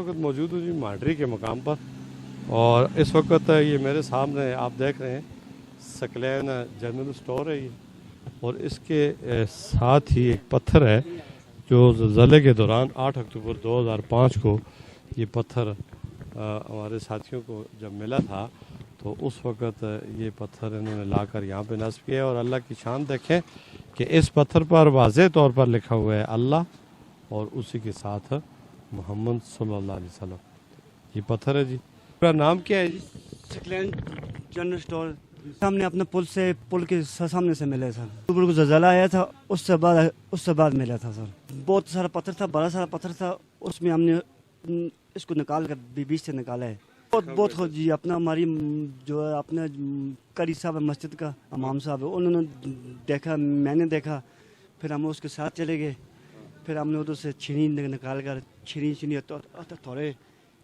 वक्त मौजूद हूँ जी मांडरी के मकाम पर, और इस वक्त ये मेरे सामने आप देख रहे हैं सकलैन जनरल स्टोर है ये, और इसके साथ ही एक पत्थर है जो ज़लज़ले के दौरान 8 अक्टूबर 2005 को ये पत्थर हमारे साथियों को जब मिला था तो उस वक़्त ये पत्थर इन्होंने लाकर यहाँ पे नस्ब किया। और अल्लाह की शान देखें कि इस पत्थर पर वाज़ेह तौर पर लिखा हुआ है अल्लाह और उसी के साथ मोहम्मद सल्लल्लाहु अलैहि वसल्लम। ये पत्थर है जी। पूरा नाम क्या है जी? सकलैन जनरल स्टोर सामने अपने पुल के सामने से मिले सर। अक्टूबर को ज़लज़ला आया था, उससे बाद मिला था सर। बहुत सारा पत्थर था, बड़ा सारा पत्थर था, उसमें हमने इसको निकाल कर बीच से निकाला है। बहुत जी अपना हमारी जो है अपने करी साहब मस्जिद का इमाम साहब है, उन्होंने देखा, मैंने देखा, फिर हम उसके साथ चले गए। फिर हमने उधर से छीनी निकाल कर छीनी थोड़े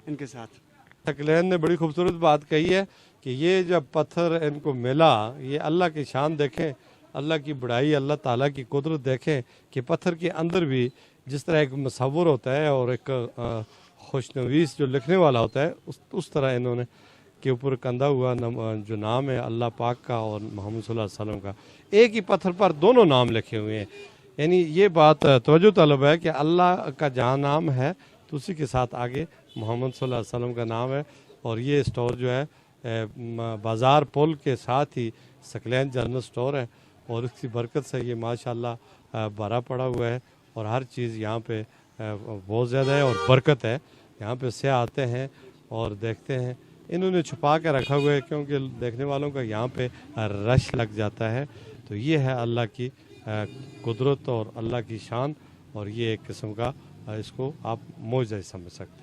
इनके साथ। सकलैन ने बड़ी खूबसूरत बात कही है कि ये जब पत्थर इनको मिला, ये अल्लाह की शान देखें, अल्लाह की बड़ाई, अल्लाह ताला की कुदरत देखें कि पत्थर के अंदर भी जिस तरह एक मसव्वुर होता है और एक खुशनवीस जो लिखने वाला होता है उस तरह इन्होंने के ऊपर कंधा हुआ जो नाम है अल्लाह पाक का और मोहम्मद सल्लल्लाहु अलैहि वसल्लम का, एक ही पत्थर पर दोनों नाम लिखे हुए हैं। यानी ये बात तवज्जो तलब है कि अल्लाह का जहाँ नाम है तो उसी के साथ आगे मोहम्मद सल्लल्लाहु अलैहि वसल्लम का नाम है। और ये स्टोर जो है बाज़ार पुल के साथ ही सकलैन जनरल स्टोर है, और इसकी बरकत से ये माशाल्लाह भरा पड़ा हुआ है और हर चीज़ यहाँ पे बहुत ज़्यादा है और बरकत है। यहाँ पे से आते हैं और देखते हैं। इन्होंने छुपा के रखा हुआ है क्योंकि देखने वालों का यहाँ पे रश लग जाता है। तो ये है अल्लाह की कुदरत और अल्लाह की शान, और ये एक किस्म का इसको आप मौजज़ा समझ सकते हैं।